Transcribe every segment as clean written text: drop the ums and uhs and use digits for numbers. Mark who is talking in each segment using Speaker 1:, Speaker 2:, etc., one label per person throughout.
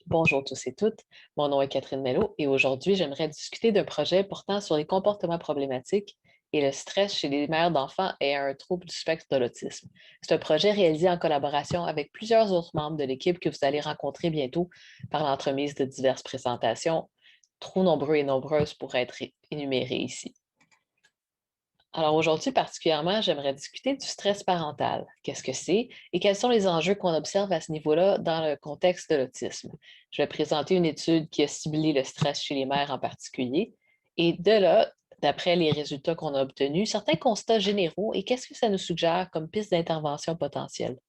Speaker 1: Bonjour tous et toutes, mon nom est Catherine Mello et aujourd'hui, j'aimerais discuter d'un projet portant sur les comportements problématiques et le stress chez les mères d'enfants ayant un trouble du spectre de l'autisme. C'est un projet réalisé en collaboration avec plusieurs autres membres de l'équipe que vous allez rencontrer bientôt par l'entremise de diverses présentations, trop nombreux et nombreuses pour être énumérées ici. Alors aujourd'hui particulièrement, j'aimerais discuter du stress parental. Qu'est-ce que c'est et quels sont les enjeux qu'on observe à ce niveau-là dans le contexte de l'autisme? Je vais présenter une étude qui a ciblé le stress chez les mères en particulier. Et de là, d'après les résultats qu'on a obtenus, certains constats généraux et qu'est-ce que ça nous suggère comme piste d'intervention potentielle?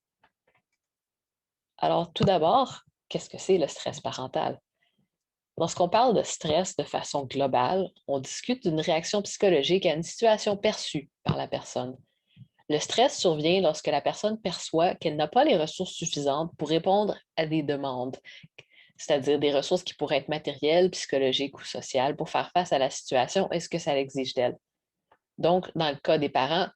Speaker 1: Alors tout d'abord, qu'est-ce que c'est le stress parental? Lorsqu'on parle de stress de façon globale, on discute d'une réaction psychologique à une situation perçue par la personne. Le stress survient lorsque la personne perçoit qu'elle n'a pas les ressources suffisantes pour répondre à des demandes, c'est-à-dire des ressources qui pourraient être matérielles, psychologiques ou sociales pour faire face à la situation et ce que ça exige d'elle. Donc, dans le cas des parents,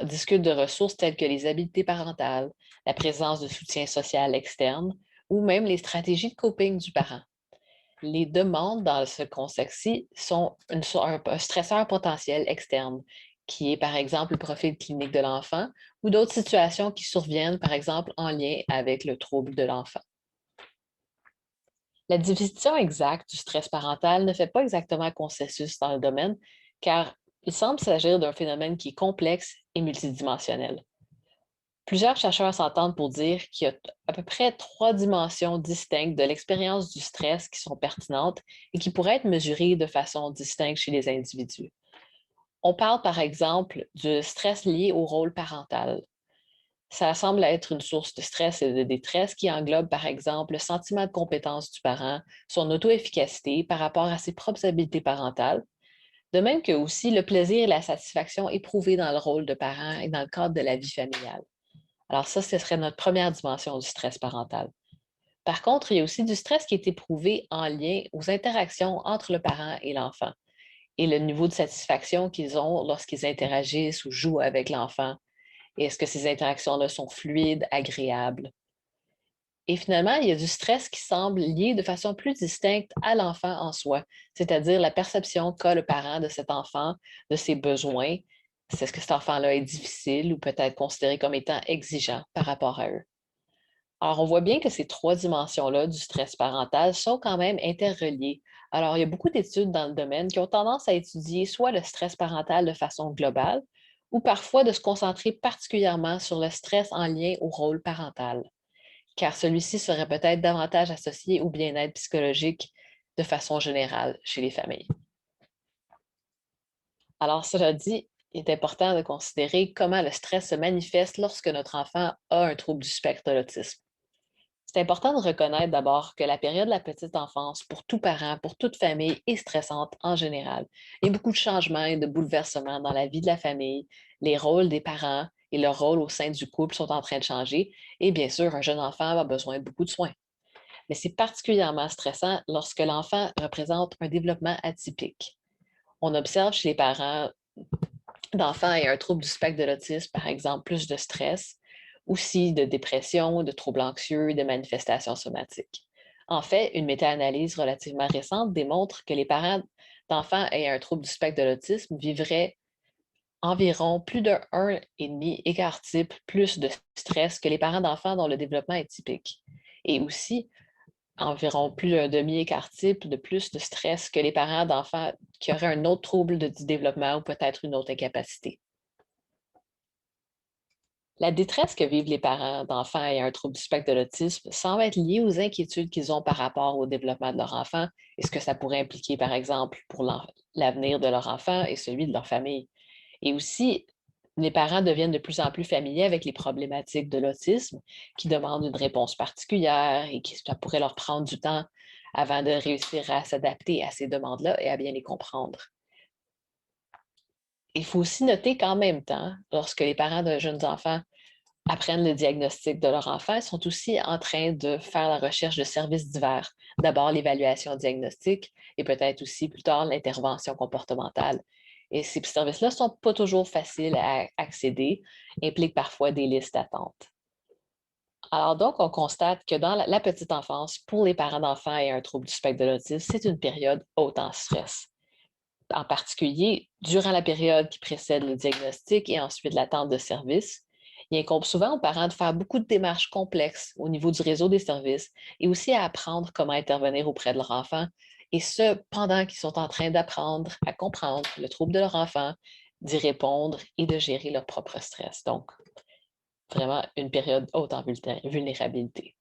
Speaker 1: discute de ressources telles que les habiletés parentales, la présence de soutien social externe ou même les stratégies de coping du parent. Les demandes dans ce contexte-ci sont un stresseur potentiel externe, qui est par exemple le profil clinique de l'enfant ou d'autres situations qui surviennent, par exemple, en lien avec le trouble de l'enfant. La définition exacte du stress parental ne fait pas exactement consensus dans le domaine, car il semble s'agir d'un phénomène qui est complexe et multidimensionnel. Plusieurs chercheurs s'entendent pour dire qu'il y a à peu près trois dimensions distinctes de l'expérience du stress qui sont pertinentes et qui pourraient être mesurées de façon distincte chez les individus. On parle par exemple du stress lié au rôle parental. Ça semble être une source de stress et de détresse qui englobe par exemple le sentiment de compétence du parent, son auto-efficacité par rapport à ses propres habiletés parentales, de même que aussi le plaisir et la satisfaction éprouvés dans le rôle de parent et dans le cadre de la vie familiale. Alors ça, ce serait notre première dimension du stress parental. Par contre, il y a aussi du stress qui est éprouvé en lien aux interactions entre le parent et l'enfant et le niveau de satisfaction qu'ils ont lorsqu'ils interagissent ou jouent avec l'enfant. Et est-ce que ces interactions-là sont fluides, agréables? Et finalement, il y a du stress qui semble lié de façon plus distincte à l'enfant en soi, c'est-à-dire la perception qu'a le parent de cet enfant, de ses besoins. C'est ce que cet enfant-là est difficile ou peut-être considéré comme étant exigeant par rapport à eux. Alors, on voit bien que ces trois dimensions-là du stress parental sont quand même interreliées. Alors, il y a beaucoup d'études dans le domaine qui ont tendance à étudier soit le stress parental de façon globale ou parfois de se concentrer particulièrement sur le stress en lien au rôle parental, car celui-ci serait peut-être davantage associé au bien-être psychologique de façon générale chez les familles. Alors, cela dit, il est important de considérer comment le stress se manifeste lorsque notre enfant a un trouble du spectre de l'autisme. C'est important de reconnaître d'abord que la période de la petite enfance, pour tout parent, pour toute famille, est stressante en général. Il y a beaucoup de changements et de bouleversements dans la vie de la famille. Les rôles des parents et leur rôle au sein du couple sont en train de changer. Et bien sûr, un jeune enfant a besoin de beaucoup de soins. Mais c'est particulièrement stressant lorsque l'enfant représente un développement atypique. On observe chez les parents d'enfants ayant un trouble du spectre de l'autisme, par exemple, plus de stress, aussi de dépression, de troubles anxieux, de manifestations somatiques. En fait, une méta-analyse relativement récente démontre que les parents d'enfants ayant un trouble du spectre de l'autisme vivraient environ plus de 1,5 écart type plus de stress que les parents d'enfants dont le développement est typique. Et aussi, environ plus d'un demi-écart type de plus de stress que les parents d'enfants qui auraient un autre trouble du développement ou peut-être une autre incapacité. La détresse que vivent les parents d'enfants ayant un trouble du spectre de l'autisme semble être liée aux inquiétudes qu'ils ont par rapport au développement de leur enfant et ce que ça pourrait impliquer, par exemple, pour l'avenir de leur enfant et celui de leur famille. Et aussi, les parents deviennent de plus en plus familiers avec les problématiques de l'autisme qui demandent une réponse particulière et qui ça pourrait leur prendre du temps avant de réussir à s'adapter à ces demandes-là et à bien les comprendre. Il faut aussi noter qu'en même temps, lorsque les parents de jeunes enfants apprennent le diagnostic de leur enfant, ils sont aussi en train de faire la recherche de services divers. D'abord, l'évaluation diagnostique et peut-être aussi plus tard l'intervention comportementale. Et ces services-là ne sont pas toujours faciles à accéder, impliquent parfois des listes d'attente. Alors donc, on constate que dans la petite enfance, pour les parents d'enfants ayant un trouble du spectre de l'autisme, c'est une période haute en stress. En particulier, durant la période qui précède le diagnostic et ensuite l'attente de services, il incombe souvent aux parents de faire beaucoup de démarches complexes au niveau du réseau des services et aussi à apprendre comment intervenir auprès de leur enfant, et ce, pendant qu'ils sont en train d'apprendre à comprendre le trouble de leur enfant, d'y répondre et de gérer leur propre stress. Donc, vraiment une période haute en vulnérabilité.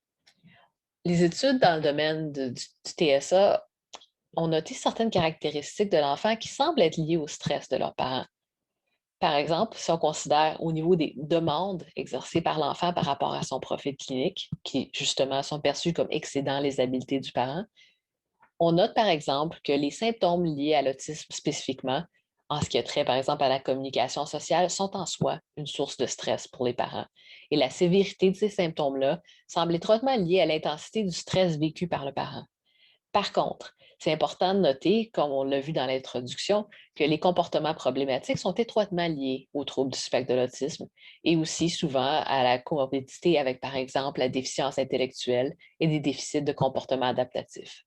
Speaker 1: Les études dans le domaine du TSA ont noté certaines caractéristiques de l'enfant qui semblent être liées au stress de leurs parents. Par exemple, si on considère au niveau des demandes exercées par l'enfant par rapport à son profil clinique, qui justement sont perçus comme excédant les habiletés du parent, on note par exemple que les symptômes liés à l'autisme spécifiquement, en ce qui a trait par exemple à la communication sociale, sont en soi une source de stress pour les parents. Et la sévérité de ces symptômes-là semble étroitement liée à l'intensité du stress vécu par le parent. Par contre, c'est important de noter, comme on l'a vu dans l'introduction, que les comportements problématiques sont étroitement liés aux troubles du spectre de l'autisme et aussi souvent à la comorbidité avec, par exemple, la déficience intellectuelle et des déficits de comportement adaptatif.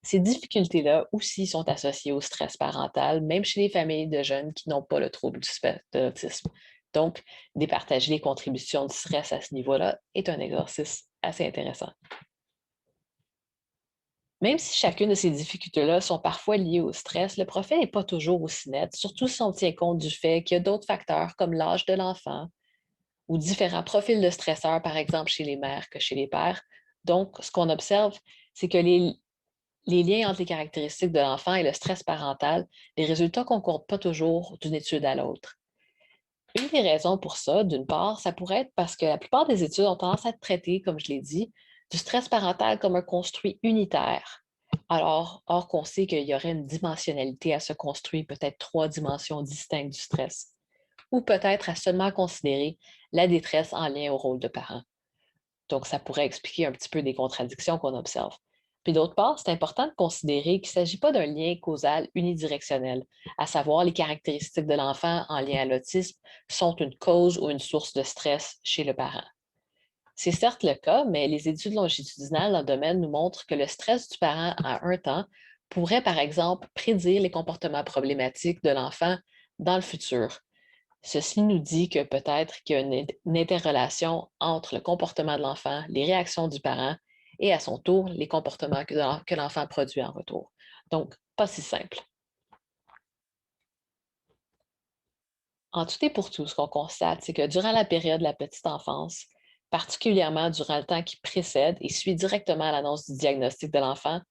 Speaker 1: Ces difficultés-là aussi sont associées au stress parental, même chez les familles de jeunes qui n'ont pas le trouble du spectre de l'autisme. Donc, départager les contributions du stress à ce niveau-là est un exercice assez intéressant. Même si chacune de ces difficultés-là sont parfois liées au stress, le profil n'est pas toujours aussi net, surtout si on tient compte du fait qu'il y a d'autres facteurs comme l'âge de l'enfant ou différents profils de stresseurs, par exemple chez les mères que chez les pères. Donc, ce qu'on observe, c'est que les liens entre les caractéristiques de l'enfant et le stress parental, les résultats ne concordent pas toujours d'une étude à l'autre. Une des raisons pour ça, d'une part, ça pourrait être parce que la plupart des études ont tendance à traiter, comme je l'ai dit, du stress parental comme un construit unitaire. Alors, or qu'on sait qu'il y aurait une dimensionnalité à ce construit, peut-être trois dimensions distinctes du stress, ou peut-être à seulement considérer la détresse en lien au rôle de parent. Donc, ça pourrait expliquer un petit peu des contradictions qu'on observe. Puis d'autre part, c'est important de considérer qu'il ne s'agit pas d'un lien causal unidirectionnel, à savoir les caractéristiques de l'enfant en lien à l'autisme sont une cause ou une source de stress chez le parent. C'est certes le cas, mais les études longitudinales dans le domaine nous montrent que le stress du parent à un temps pourrait, par exemple, prédire les comportements problématiques de l'enfant dans le futur. Ceci nous dit que peut-être qu'il y a une interrelation entre le comportement de l'enfant, les réactions du parent et à son tour, les comportements que l'enfant produit en retour. Donc, pas si simple. En tout et pour tout, ce qu'on constate, c'est que durant la période de la petite enfance, particulièrement durant le temps qui précède et suit directement à l'annonce du diagnostic de l'enfant,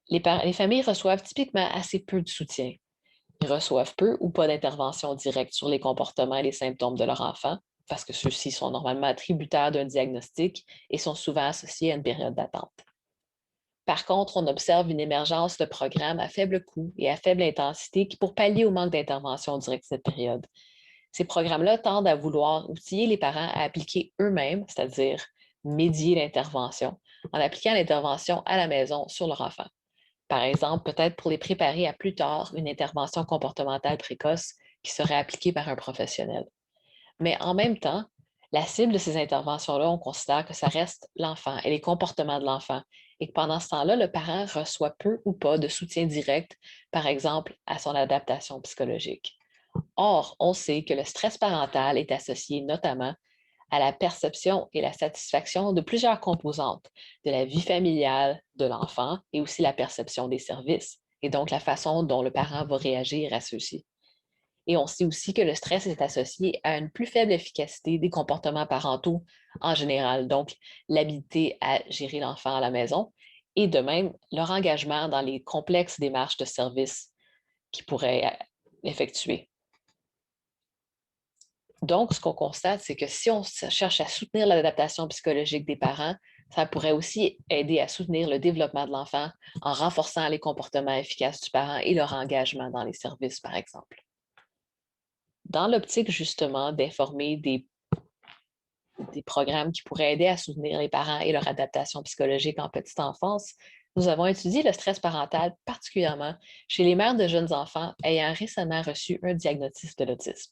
Speaker 1: les familles reçoivent typiquement assez peu de soutien. Ils reçoivent peu ou pas d'intervention directe sur les comportements et les symptômes de leur enfant, parce que ceux-ci sont normalement tributaires d'un diagnostic et sont souvent associés à une période d'attente. Par contre, on observe une émergence de programmes à faible coût et à faible intensité qui, pour pallier au manque d'intervention directe cette période, ces programmes-là tendent à vouloir outiller les parents à appliquer eux-mêmes, c'est-à-dire médier l'intervention, en appliquant l'intervention à la maison sur leur enfant. Par exemple, peut-être pour les préparer à plus tard une intervention comportementale précoce qui serait appliquée par un professionnel. Mais en même temps, la cible de ces interventions-là, on considère que ça reste l'enfant et les comportements de l'enfant, et que pendant ce temps-là, le parent reçoit peu ou pas de soutien direct, par exemple, à son adaptation psychologique. Or, on sait que le stress parental est associé notamment à la perception et la satisfaction de plusieurs composantes de la vie familiale de l'enfant et aussi la perception des services, et donc la façon dont le parent va réagir à ceux-ci. Et on sait aussi que le stress est associé à une plus faible efficacité des comportements parentaux en général, donc l'habilité à gérer l'enfant à la maison, et de même leur engagement dans les complexes démarches de service qu'ils pourraient effectuer. Donc, ce qu'on constate, c'est que si on cherche à soutenir l'adaptation psychologique des parents, ça pourrait aussi aider à soutenir le développement de l'enfant en renforçant les comportements efficaces du parent et leur engagement dans les services, par exemple. Dans l'optique justement d'informer des programmes qui pourraient aider à soutenir les parents et leur adaptation psychologique en petite enfance, nous avons étudié le stress parental particulièrement chez les mères de jeunes enfants ayant récemment reçu un diagnostic de l'autisme.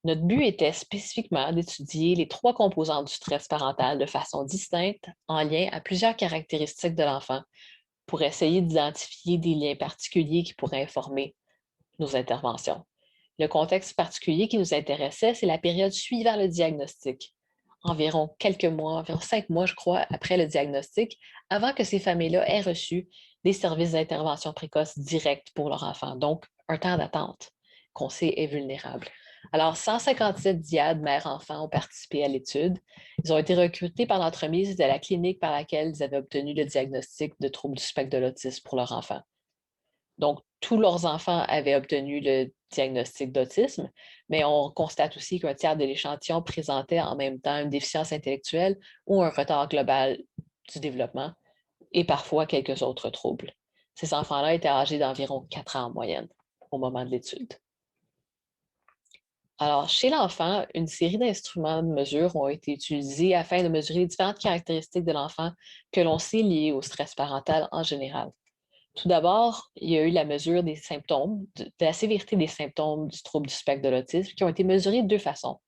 Speaker 1: Notre but était spécifiquement d'étudier les trois composantes du stress parental de façon distincte en lien à plusieurs caractéristiques de l'enfant pour essayer d'identifier des liens particuliers qui pourraient informer nos interventions. Le contexte particulier qui nous intéressait, c'est la période suivant le diagnostic, environ quelques mois, environ 5 mois, je crois, après le diagnostic, avant que ces familles-là aient reçu des services d'intervention précoce directs pour leur enfant, donc un temps d'attente qu'on sait est vulnérable. Alors, 157 DIAD mères-enfants ont participé à l'étude. Ils ont été recrutés par l'entremise de la clinique par laquelle ils avaient obtenu le diagnostic de trouble du spectre de l'autisme pour leur enfant. Donc, tous leurs enfants avaient obtenu le diagnostic d'autisme, mais on constate aussi qu'un tiers de l'échantillon présentait en même temps une déficience intellectuelle ou un retard global du développement et parfois quelques autres troubles. Ces enfants-là étaient âgés d'environ 4 ans en moyenne au moment de l'étude. Alors, chez l'enfant, une série d'instruments de mesure ont été utilisés afin de mesurer les différentes caractéristiques de l'enfant que l'on sait liées au stress parental en général. Tout d'abord, il y a eu la mesure des symptômes, de la sévérité des symptômes du trouble du spectre de l'autisme qui ont été mesurés de deux façons.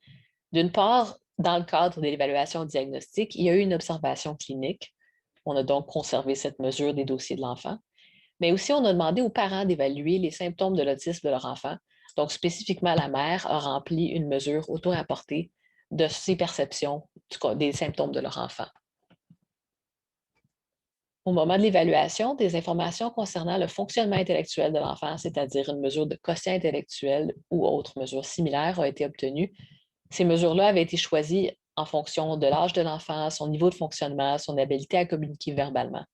Speaker 1: D'une part, dans le cadre de l'évaluation diagnostique, il y a eu une observation clinique. On a donc conservé cette mesure des dossiers de l'enfant. Mais aussi, on a demandé aux parents d'évaluer les symptômes de l'autisme de leur enfant. Donc, spécifiquement, la mère a rempli une mesure auto-rapportée de ses perceptions des symptômes de leur enfant. Au moment de l'évaluation, des informations concernant le fonctionnement intellectuel de l'enfant, c'est-à-dire une mesure de quotient intellectuel ou autre mesure similaire, ont été obtenues. Ces mesures-là avaient été choisies en fonction de l'âge de l'enfant, son niveau de fonctionnement, son habilité à communiquer verbalement.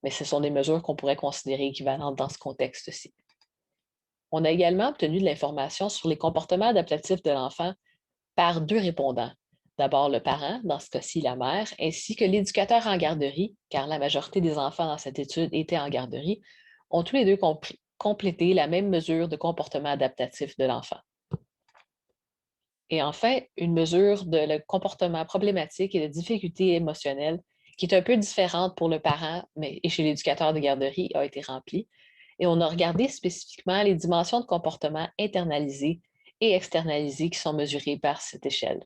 Speaker 1: Mais ce sont des mesures qu'on pourrait considérer équivalentes dans ce contexte-ci. On a également obtenu de l'information sur les comportements adaptatifs de l'enfant par deux répondants. D'abord le parent, dans ce cas-ci la mère, ainsi que l'éducateur en garderie, car la majorité des enfants dans cette étude étaient en garderie, ont tous les deux complété la même mesure de comportement adaptatif de l'enfant. Et enfin, une mesure de le comportement problématique et de difficulté émotionnelle, qui est un peu différente pour le parent et chez l'éducateur de garderie, a été remplie. Et on a regardé spécifiquement les dimensions de comportement internalisées et externalisées qui sont mesurées par cette échelle.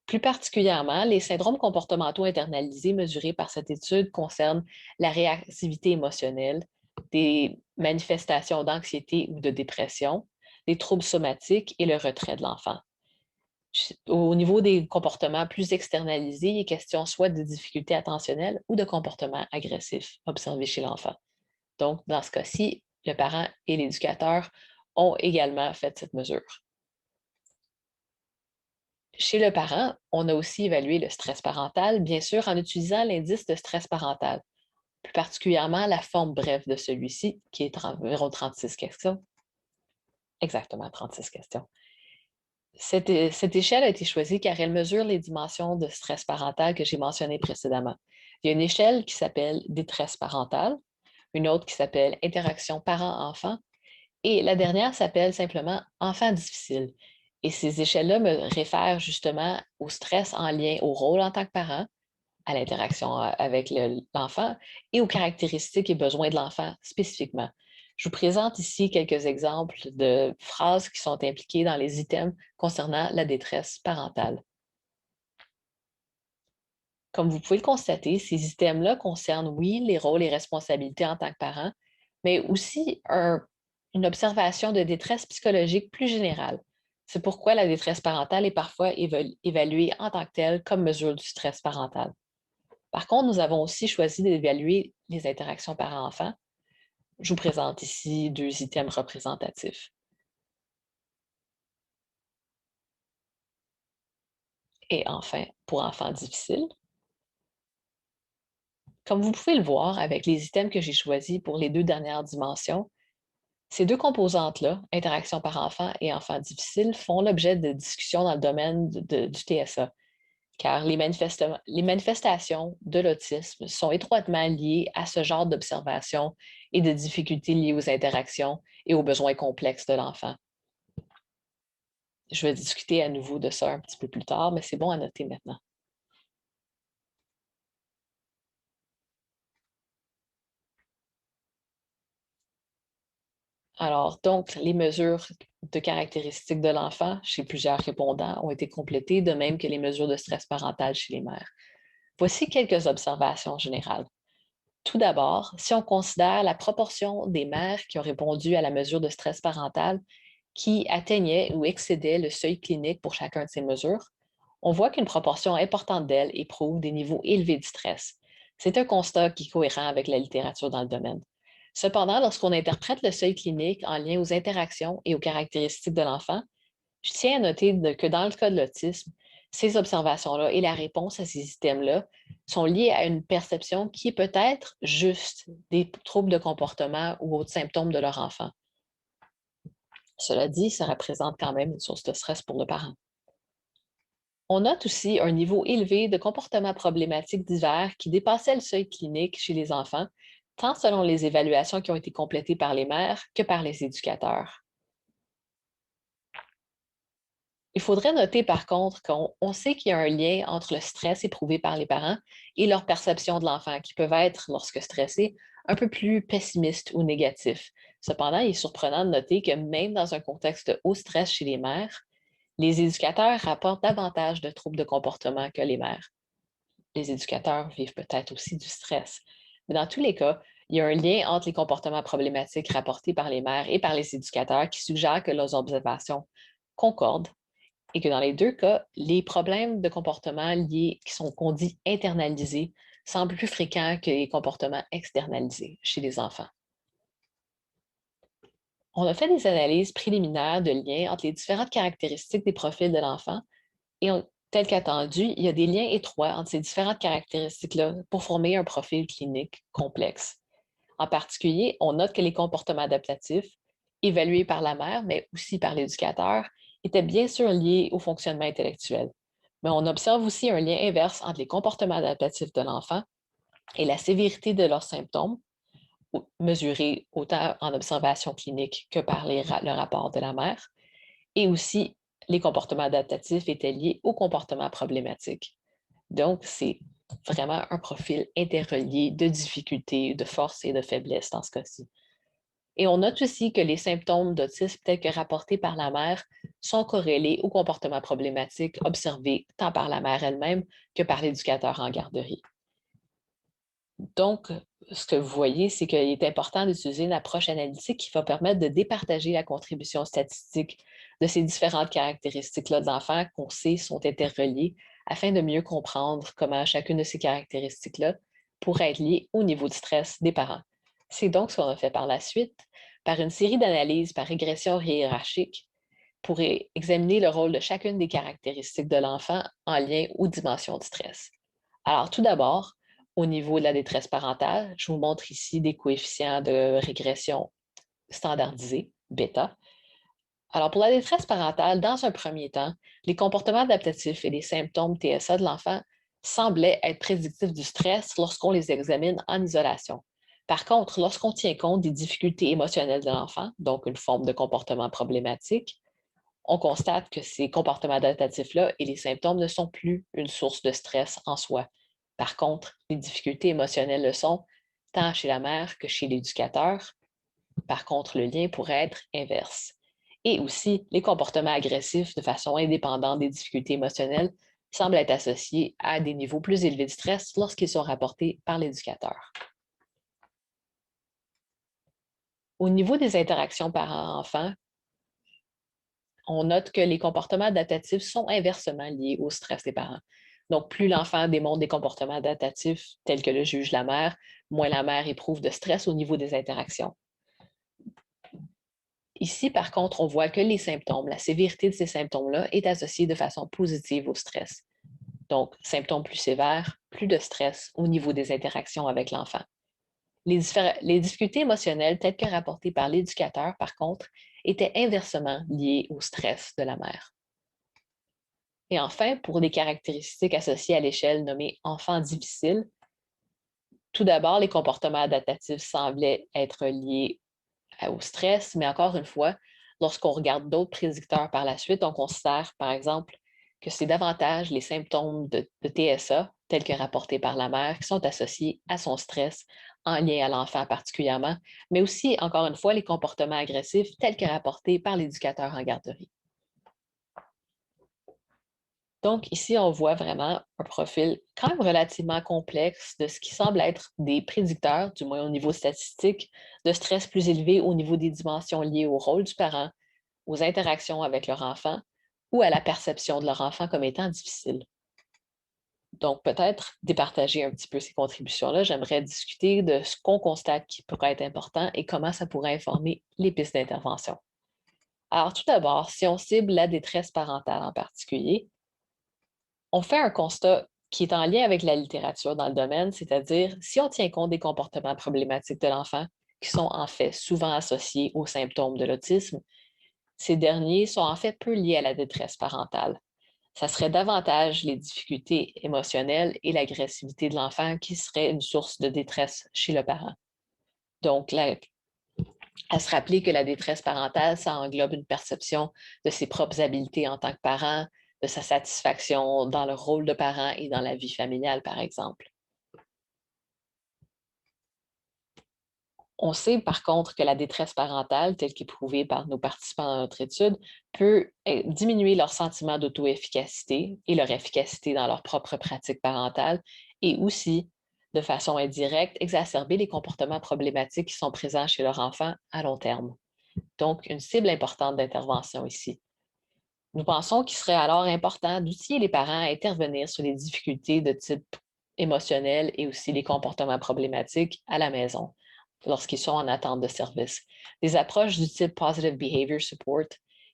Speaker 1: Plus particulièrement, les syndromes comportementaux internalisés mesurés par cette étude concernent la réactivité émotionnelle, des manifestations d'anxiété ou de dépression, des troubles somatiques et le retrait de l'enfant. Au niveau des comportements plus externalisés, il est question soit de difficultés attentionnelles ou de comportements agressifs observés chez l'enfant. Donc, dans ce cas-ci, le parent et l'éducateur ont également fait cette mesure. Chez le parent, on a aussi évalué le stress parental, bien sûr, en utilisant l'indice de stress parental, plus particulièrement la forme brève de celui-ci, qui est environ 36 questions. Exactement, 36 questions. Cette échelle a été choisie car elle mesure les dimensions de stress parental que j'ai mentionnées précédemment. Il y a une échelle qui s'appelle détresse parentale, une autre qui s'appelle interaction parent-enfant, et la dernière s'appelle simplement enfant difficile. Et ces échelles-là me réfèrent justement au stress en lien au rôle en tant que parent, à l'interaction avec l'enfant et aux caractéristiques et besoins de l'enfant spécifiquement. Je vous présente ici quelques exemples de phrases qui sont impliquées dans les items concernant la détresse parentale. Comme vous pouvez le constater, ces items-là concernent, oui, les rôles et responsabilités en tant que parent, mais aussi une observation de détresse psychologique plus générale. C'est pourquoi la détresse parentale est parfois évaluée en tant que telle comme mesure du stress parental. Par contre, nous avons aussi choisi d'évaluer les interactions parent-enfant. Je vous présente ici deux items représentatifs. Et enfin, pour enfants difficiles, comme vous pouvez le voir avec les items que j'ai choisis pour les deux dernières dimensions, ces deux composantes-là, interaction par-enfant et enfant difficile, font l'objet de discussions dans le domaine du TSA, car les manifestations de l'autisme sont étroitement liées à ce genre d'observation et de difficultés liées aux interactions et aux besoins complexes de l'enfant. Je vais discuter à nouveau de ça un petit peu plus tard, mais c'est bon à noter maintenant. Alors, donc, les mesures de caractéristiques de l'enfant chez plusieurs répondants ont été complétées, de même que les mesures de stress parental chez les mères. Voici quelques observations générales. Tout d'abord, si on considère la proportion des mères qui ont répondu à la mesure de stress parental qui atteignait ou excédait le seuil clinique pour chacun de ces mesures, on voit qu'une proportion importante d'elles éprouvent des niveaux élevés de stress. C'est un constat qui est cohérent avec la littérature dans le domaine. Cependant, lorsqu'on interprète le seuil clinique en lien aux interactions et aux caractéristiques de l'enfant, je tiens à noter que dans le cas de l'autisme, ces observations-là et la réponse à ces systèmes-là sont liées à une perception qui est peut-être juste des troubles de comportement ou autres symptômes de leur enfant. Cela dit, ça représente quand même une source de stress pour le parent. On note aussi un niveau élevé de comportements problématiques divers qui dépassaient le seuil clinique chez les enfants, tant selon les évaluations qui ont été complétées par les mères que par les éducateurs. Il faudrait noter par contre qu'on sait qu'il y a un lien entre le stress éprouvé par les parents et leur perception de l'enfant, qui peuvent être, lorsque stressés, un peu plus pessimistes ou négatifs. Cependant, il est surprenant de noter que même dans un contexte de haut stress chez les mères, les éducateurs rapportent davantage de troubles de comportement que les mères. Les éducateurs vivent peut-être aussi du stress. Mais dans tous les cas, il y a un lien entre les comportements problématiques rapportés par les mères et par les éducateurs qui suggère que leurs observations concordent et que dans les deux cas, les problèmes de comportement liés, qu'on dit internalisés, semblent plus fréquents que les comportements externalisés chez les enfants. On a fait des analyses préliminaires de liens entre les différentes caractéristiques des profils de l'enfant et tel qu'attendu, il y a des liens étroits entre ces différentes caractéristiques-là pour former un profil clinique complexe. En particulier, on note que les comportements adaptatifs, évalués par la mère, mais aussi par l'éducateur, étaient bien sûr liés au fonctionnement intellectuel. Mais on observe aussi un lien inverse entre les comportements adaptatifs de l'enfant et la sévérité de leurs symptômes, mesurés autant en observation clinique que par le rapport de la mère, et aussi les comportements adaptatifs étaient liés aux comportements problématiques. Donc, c'est vraiment un profil interrelié de difficultés, de force et de faiblesse dans ce cas-ci. Et on note aussi que les symptômes d'autisme tels que rapportés par la mère sont corrélés aux comportements problématiques observés tant par la mère elle-même que par l'éducateur en garderie. Donc, ce que vous voyez, c'est qu'il est important d'utiliser une approche analytique qui va permettre de départager la contribution statistique de ces différentes caractéristiques-là de l'enfant qu'on sait sont interreliées afin de mieux comprendre comment chacune de ces caractéristiques-là pourrait être liée au niveau de stress des parents. C'est donc ce qu'on a fait par la suite, par une série d'analyses par régression hiérarchique pour examiner le rôle de chacune des caractéristiques de l'enfant en lien aux dimensions de stress. Alors, tout d'abord, au niveau de la détresse parentale, je vous montre ici des coefficients de régression standardisés, bêta. Alors, pour la détresse parentale, dans un premier temps, les comportements adaptatifs et les symptômes TSA de l'enfant semblaient être prédictifs du stress lorsqu'on les examine en isolation. Par contre, lorsqu'on tient compte des difficultés émotionnelles de l'enfant, donc une forme de comportement problématique, on constate que ces comportements adaptatifs-là et les symptômes ne sont plus une source de stress en soi. Par contre, les difficultés émotionnelles le sont, tant chez la mère que chez l'éducateur. Par contre, le lien pourrait être inverse. Et aussi, les comportements agressifs de façon indépendante des difficultés émotionnelles semblent être associés à des niveaux plus élevés de stress lorsqu'ils sont rapportés par l'éducateur. Au niveau des interactions parents-enfants, on note que les comportements adaptatifs sont inversement liés au stress des parents. Donc, plus l'enfant démontre des comportements adaptatifs tels que le juge la mère, moins la mère éprouve de stress au niveau des interactions. Ici, par contre, on voit que les symptômes, la sévérité de ces symptômes-là est associée de façon positive au stress. Donc, symptômes plus sévères, plus de stress au niveau des interactions avec l'enfant. Les difficultés émotionnelles, telles que rapportées par l'éducateur, par contre, étaient inversement liées au stress de la mère. Et enfin, pour des caractéristiques associées à l'échelle nommée enfant difficile, tout d'abord, les comportements adaptatifs semblaient être liés au stress, mais encore une fois, lorsqu'on regarde d'autres prédicteurs par la suite, on considère, par exemple, que c'est davantage les symptômes de TSA, tels que rapportés par la mère, qui sont associés à son stress, en lien à l'enfant particulièrement, mais aussi, encore une fois, les comportements agressifs tels que rapportés par l'éducateur en garderie. Donc, ici, on voit vraiment un profil quand même relativement complexe de ce qui semble être des prédicteurs, du moins au niveau statistique, de stress plus élevé au niveau des dimensions liées au rôle du parent, aux interactions avec leur enfant ou à la perception de leur enfant comme étant difficile. Donc, peut-être départager un petit peu ces contributions-là, j'aimerais discuter de ce qu'on constate qui pourrait être important et comment ça pourrait informer les pistes d'intervention. Alors, tout d'abord, si on cible la détresse parentale en particulier, on fait un constat qui est en lien avec la littérature dans le domaine, c'est-à-dire si on tient compte des comportements problématiques de l'enfant, qui sont en fait souvent associés aux symptômes de l'autisme, ces derniers sont en fait peu liés à la détresse parentale. Ça serait davantage les difficultés émotionnelles et l'agressivité de l'enfant qui seraient une source de détresse chez le parent. Donc, à se rappeler que la détresse parentale, ça englobe une perception de ses propres habiletés en tant que parent, de sa satisfaction dans le rôle de parent et dans la vie familiale, par exemple. On sait par contre que la détresse parentale, telle qu'éprouvée par nos participants à notre étude, peut diminuer leur sentiment d'auto-efficacité et leur efficacité dans leur propre pratique parentale et aussi, de façon indirecte, exacerber les comportements problématiques qui sont présents chez leur enfant à long terme. Donc, une cible importante d'intervention ici. Nous pensons qu'il serait alors important d'outiller les parents à intervenir sur les difficultés de type émotionnel et aussi les comportements problématiques à la maison lorsqu'ils sont en attente de service. Des approches du type Positive Behavior Support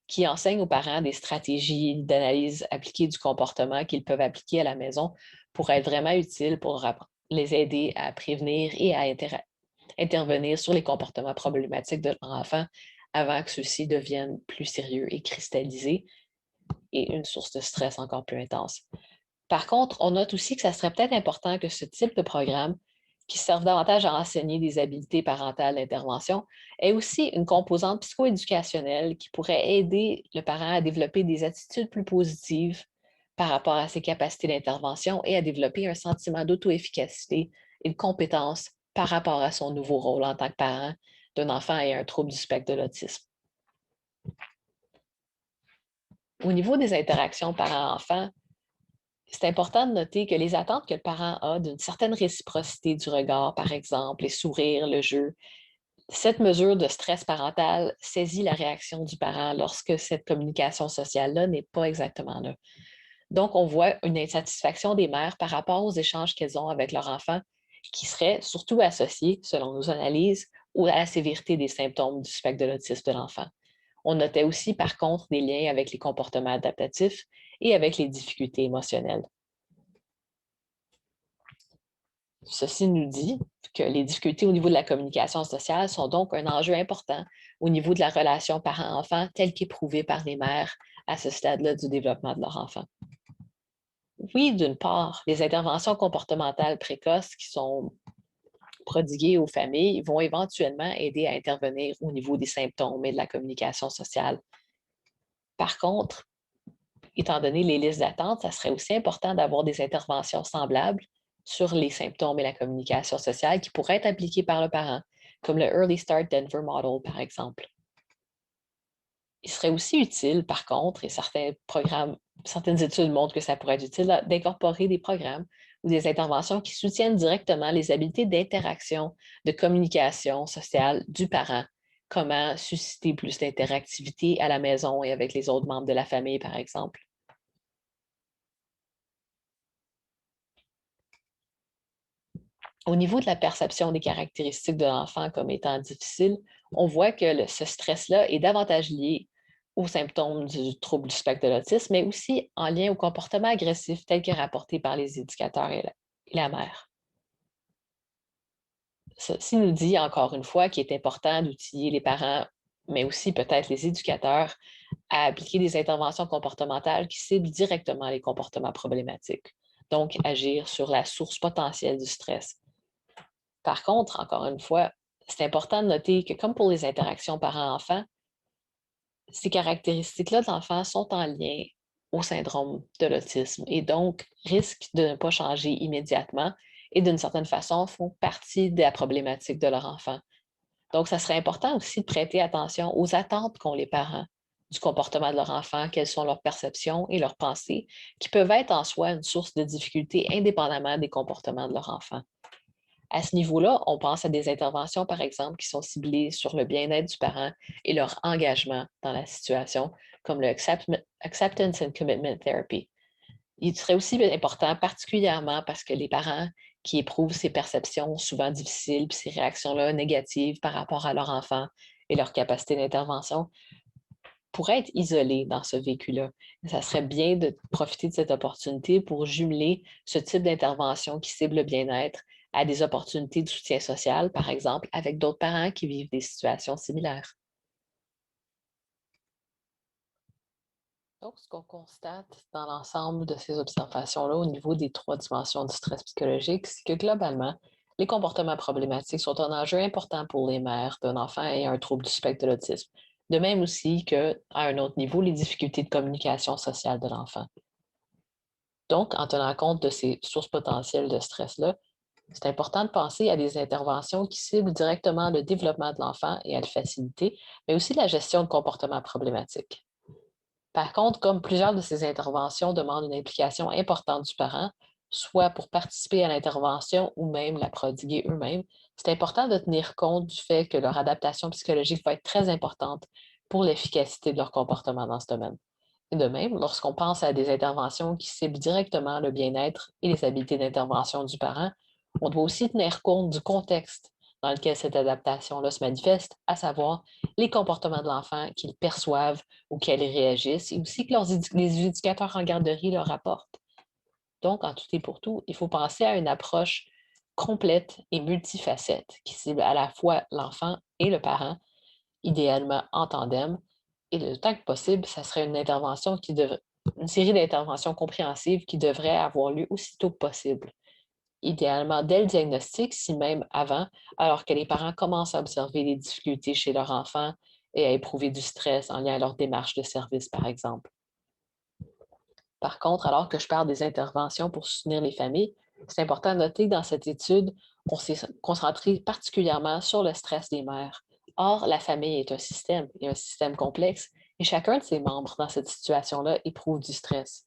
Speaker 1: qui enseignent aux parents des stratégies d'analyse appliquées du comportement qu'ils peuvent appliquer à la maison pourraient être vraiment utiles pour les aider à prévenir et à intervenir sur les comportements problématiques de leur enfant avant que ceux-ci deviennent plus sérieux et cristallisés et une source de stress encore plus intense. Par contre, on note aussi que ça serait peut-être important que ce type de programme, qui serve davantage à enseigner des habiletés parentales d'intervention, ait aussi une composante psychoéducationnelle qui pourrait aider le parent à développer des attitudes plus positives par rapport à ses capacités d'intervention et à développer un sentiment d'auto-efficacité et de compétence par rapport à son nouveau rôle en tant que parent d'un enfant ayant un trouble du spectre de l'autisme. Au niveau des interactions parent-enfant, c'est important de noter que les attentes que le parent a d'une certaine réciprocité du regard, par exemple, les sourires, le jeu, cette mesure de stress parental saisit la réaction du parent lorsque cette communication sociale-là n'est pas exactement là. Donc, on voit une insatisfaction des mères par rapport aux échanges qu'elles ont avec leur enfant qui serait surtout associée, selon nos analyses, à la sévérité des symptômes du spectre de l'autisme de l'enfant. On notait aussi, par contre, des liens avec les comportements adaptatifs et avec les difficultés émotionnelles. Ceci nous dit que les difficultés au niveau de la communication sociale sont donc un enjeu important au niveau de la relation parent-enfant telle qu'éprouvée par les mères à ce stade-là du développement de leur enfant. Oui, d'une part, les interventions comportementales précoces qui sont prodiguées aux familles vont éventuellement aider à intervenir au niveau des symptômes et de la communication sociale. Par contre, étant donné les listes d'attente, ça serait aussi important d'avoir des interventions semblables sur les symptômes et la communication sociale qui pourraient être appliquées par le parent, comme le Early Start Denver Model, par exemple. Il serait aussi utile, par contre, et certaines études montrent que ça pourrait être utile, d'incorporer des programmes ou des interventions qui soutiennent directement les habiletés d'interaction, de communication sociale du parent. Comment susciter plus d'interactivité à la maison et avec les autres membres de la famille, par exemple. Au niveau de la perception des caractéristiques de l'enfant comme étant difficile, on voit que ce stress-là est davantage lié aux symptômes du trouble du spectre de l'autisme, mais aussi en lien au comportement agressif tel que rapporté par les éducateurs et la mère. Ceci nous dit encore une fois qu'il est important d'outiller les parents, mais aussi peut-être les éducateurs, à appliquer des interventions comportementales qui ciblent directement les comportements problématiques, donc agir sur la source potentielle du stress. Par contre, encore une fois, c'est important de noter que comme pour les interactions parents-enfants, ces caractéristiques-là de l'enfant sont en lien au syndrome de l'autisme et donc risquent de ne pas changer immédiatement et d'une certaine façon font partie de la problématique de leur enfant. Donc, ça serait important aussi de prêter attention aux attentes qu'ont les parents du comportement de leur enfant, quelles sont leurs perceptions et leurs pensées, qui peuvent être en soi une source de difficulté indépendamment des comportements de leur enfant. À ce niveau-là, on pense à des interventions, par exemple, qui sont ciblées sur le bien-être du parent et leur engagement dans la situation, comme le Acceptance and Commitment Therapy. Il serait aussi important, particulièrement parce que les parents qui éprouvent ces perceptions souvent difficiles, puis ces réactions-là négatives par rapport à leur enfant et leur capacité d'intervention, pourraient être isolés dans ce vécu-là. Ça serait bien de profiter de cette opportunité pour jumeler ce type d'intervention qui cible le bien-être à des opportunités de soutien social, par exemple, avec d'autres parents qui vivent des situations similaires. Donc, ce qu'on constate dans l'ensemble de ces observations-là au niveau des 3 dimensions du stress psychologique, c'est que globalement, les comportements problématiques sont un enjeu important pour les mères d'un enfant ayant un trouble du spectre de l'autisme. De même aussi qu'à un autre niveau, les difficultés de communication sociale de l'enfant. Donc, en tenant compte de ces sources potentielles de stress-là, c'est important de penser à des interventions qui ciblent directement le développement de l'enfant et à le faciliter, mais aussi la gestion de comportements problématiques. Par contre, comme plusieurs de ces interventions demandent une implication importante du parent, soit pour participer à l'intervention ou même la prodiguer eux-mêmes, c'est important de tenir compte du fait que leur adaptation psychologique va être très importante pour l'efficacité de leur comportement dans ce domaine. Et de même, lorsqu'on pense à des interventions qui ciblent directement le bien-être et les habiletés d'intervention du parent, on doit aussi tenir compte du contexte dans lequel cette adaptation-là se manifeste, à savoir les comportements de l'enfant qu'ils perçoivent auxquels ils réagissent et aussi que les éducateurs en garderie leur apportent. Donc, en tout et pour tout, il faut penser à une approche complète et multifacette qui cible à la fois l'enfant et le parent, idéalement en tandem, et le temps que possible, ça serait une série d'interventions compréhensives qui devraient avoir lieu aussitôt que possible. Idéalement dès le diagnostic, si même avant, alors que les parents commencent à observer les difficultés chez leur enfant et à éprouver du stress en lien à leur démarche de service, par exemple. Par contre, alors que je parle des interventions pour soutenir les familles, c'est important de noter que dans cette étude, on s'est concentré particulièrement sur le stress des mères. Or, la famille est un système, et un système complexe, et chacun de ses membres dans cette situation-là éprouve du stress.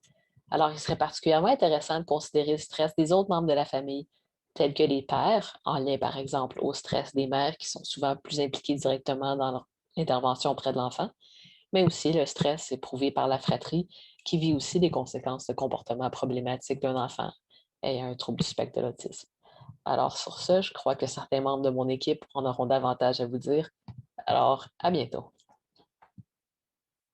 Speaker 1: Alors, il serait particulièrement intéressant de considérer le stress des autres membres de la famille, tels que les pères, en lien par exemple au stress des mères qui sont souvent plus impliquées directement dans leur intervention auprès de l'enfant, mais aussi le stress éprouvé par la fratrie qui vit aussi des conséquences de comportements problématiques d'un enfant ayant un trouble du spectre de l'autisme. Alors sur ce, je crois que certains membres de mon équipe en auront davantage à vous dire. Alors, à bientôt.